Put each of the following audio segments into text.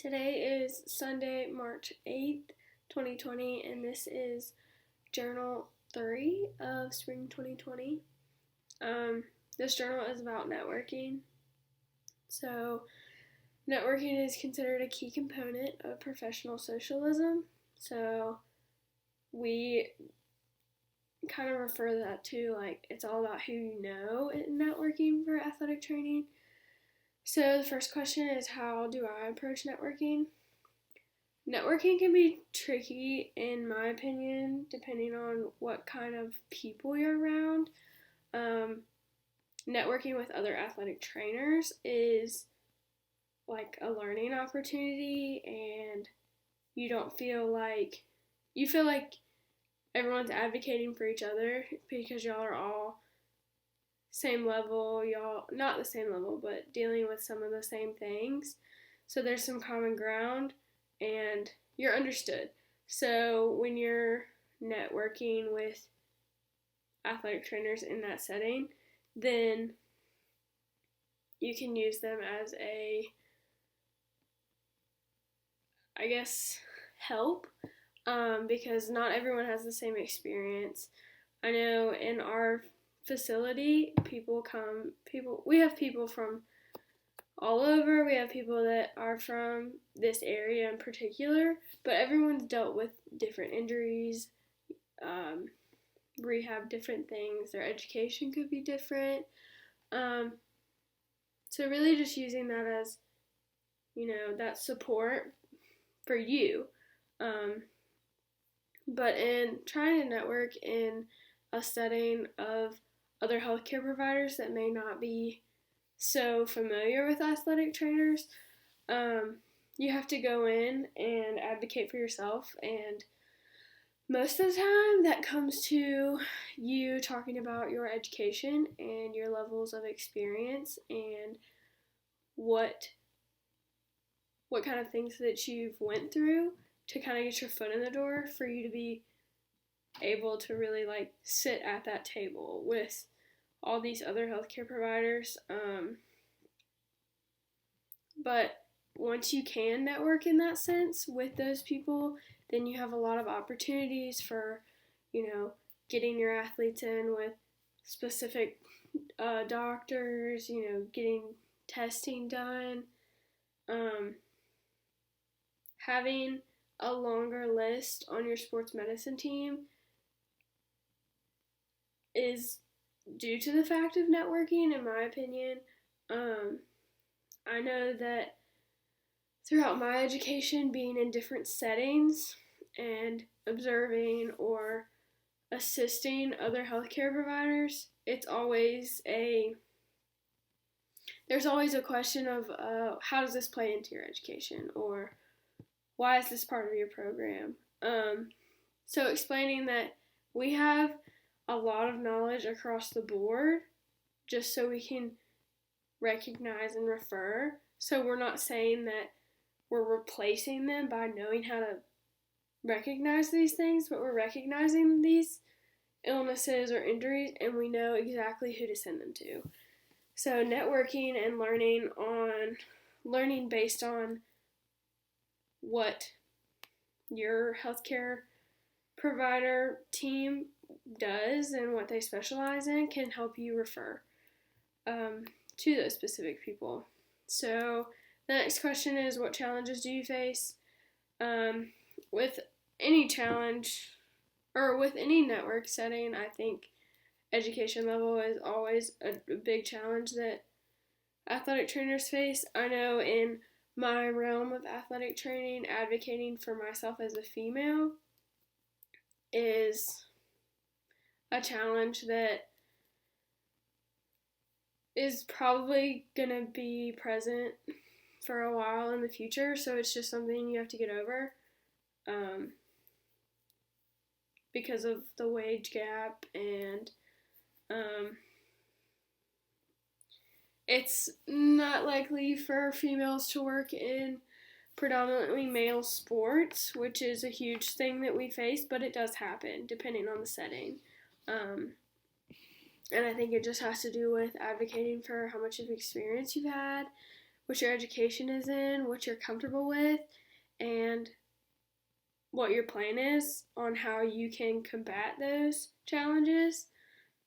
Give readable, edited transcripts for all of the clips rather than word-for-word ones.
Today is Sunday, March 8th, 2020, and this is Journal 3 of Spring 2020. This journal is about networking. So, networking is considered a key component of professional socialism. So, we kind of refer that to it's all about who you know in networking for athletic training. So the first question is, how do I approach networking? Networking can be tricky, in my opinion, depending on what kind of people you're around. Networking with other athletic trainers is like a learning opportunity, and you feel like everyone's advocating for each other because y'all are all same level, y'all not the same level, but dealing with some of the same things. So there's some common ground and you're understood. So when you're networking with athletic trainers in that setting, then you can use them as help, because not everyone has the same experience. I know in our facility, we have people from all over. We have people that are from this area in particular, but everyone's dealt with different injuries, rehab different things, their education could be different. So really just using that as, that support for you. But in trying to network in a setting of other healthcare providers that may not be so familiar with athletic trainers, you have to go in and advocate for yourself, and most of the time that comes to you talking about your education and your levels of experience and what kind of things that you've went through to kind of get your foot in the door for you to be able to really sit at that table with all these other healthcare providers. But once you can network in that sense with those people, then you have a lot of opportunities for, getting your athletes in with specific doctors, getting testing done, having a longer list on your sports medicine team is due to the fact of networking, in my opinion. I know that throughout my education, being in different settings and observing or assisting other healthcare providers, there's always a question of how does this play into your education, or why is this part of your program? So explaining that we have a lot of knowledge across the board just so we can recognize and refer. So we're not saying that we're replacing them by knowing how to recognize these things, but we're recognizing these illnesses or injuries, and we know exactly who to send them to. So networking and learning based on what your healthcare provider team does and what they specialize in can help you refer to those specific people. So the next question is, what challenges do you face? With any challenge or with any network setting, I think education level is always a big challenge that athletic trainers face. I know in my realm of athletic training, advocating for myself as a female is a challenge that is probably going to be present for a while in the future, so it's just something you have to get over because of the wage gap, and it's not likely for females to work in predominantly male sports, which is a huge thing that we face, but it does happen depending on the setting. And I think it just has to do with advocating for how much of experience you've had what your education is in, what you're comfortable with, and what your plan is on how you can combat those challenges.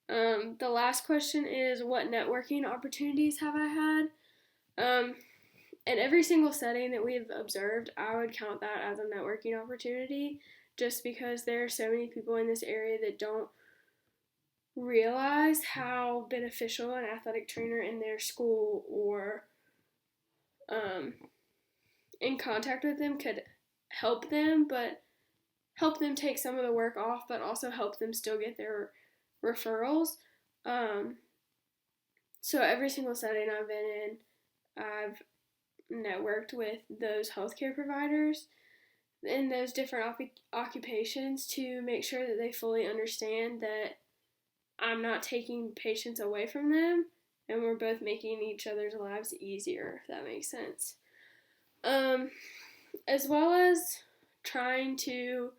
The last question is, what networking opportunities have I had? In every single setting that we've observed, I would count that as a networking opportunity, just because there are so many people in this area that don't realize how beneficial an athletic trainer in their school or in contact with them could help them, but help them take some of the work off, but also help them still get their referrals. So every single setting I've been in, I've networked with those healthcare providers in those different occupations to make sure that they fully understand that I'm not taking patients away from them, and we're both making each other's lives easier, if that makes sense. As well as trying to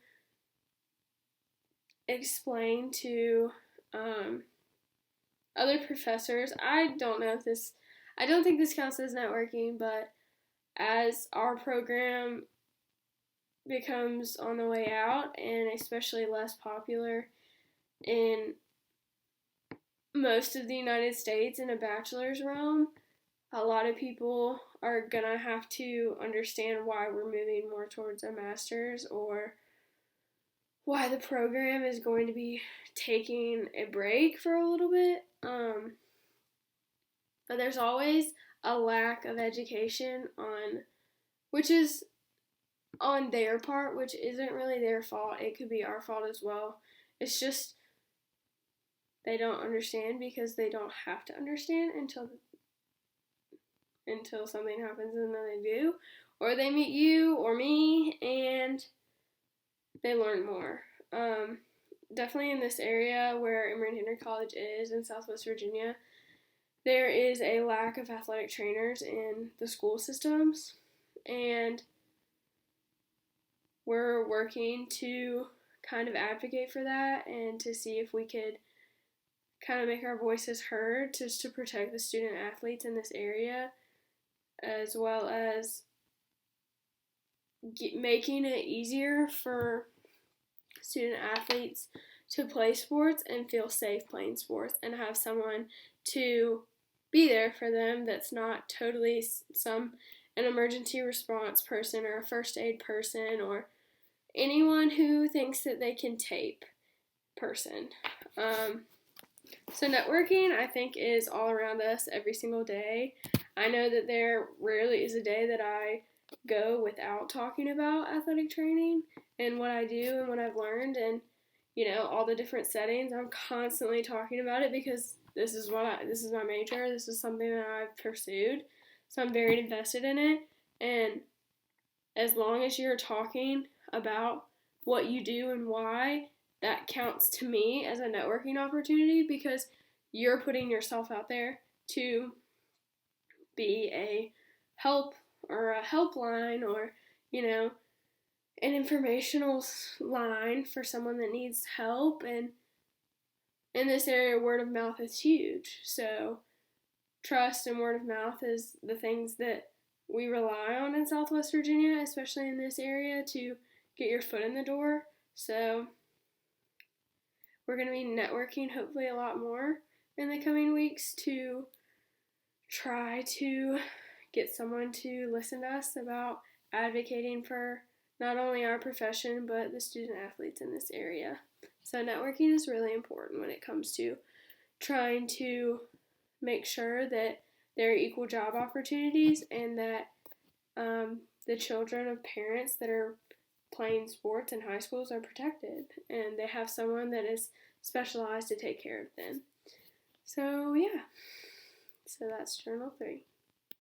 explain to other professors. I don't think this counts as networking, but as our program becomes on the way out, and especially less popular in most of the United States in a bachelor's realm, a lot of people are gonna have to understand why we're moving more towards a master's, or why the program is going to be taking a break for a little bit. But there's always a lack of education which is on their part, which isn't really their fault. It could be our fault as well. It's just they don't understand because they don't have to understand until something happens, and then they do. Or they meet you or me and they learn more. Definitely in this area where Emory Henry College is in Southwest Virginia, there is a lack of athletic trainers in the school systems, and we're working to kind of advocate for that and to see if we could kind of make our voices heard just to protect the student athletes in this area, as well as making it easier for student athletes to play sports and feel safe playing sports and have someone to be there for them that's not totally an emergency response person or a first aid person or anyone who thinks that they can tape person. So networking, I think, is all around us every single day. I know that there rarely is a day that I go without talking about athletic training and what I do and what I've learned, and all the different settings. I'm constantly talking about it because this is my major. This is something that I've pursued, so I'm very invested in it. And as long as you're talking about what you do and why, that counts to me as a networking opportunity, because you're putting yourself out there to be a help or a helpline or an informational line for someone that needs help. And in this area, word of mouth is huge. So trust and word of mouth is the things that we rely on in Southwest Virginia, especially in this area, to get your foot in the door. So we're going to be networking hopefully a lot more in the coming weeks to try to get someone to listen to us about advocating for not only our profession, but the student athletes in this area. So networking is really important when it comes to trying to make sure that there are equal job opportunities and that the children of parents that are playing sports in high schools are protected and they have someone that is specialized to take care of them. So yeah, so that's Journal 3.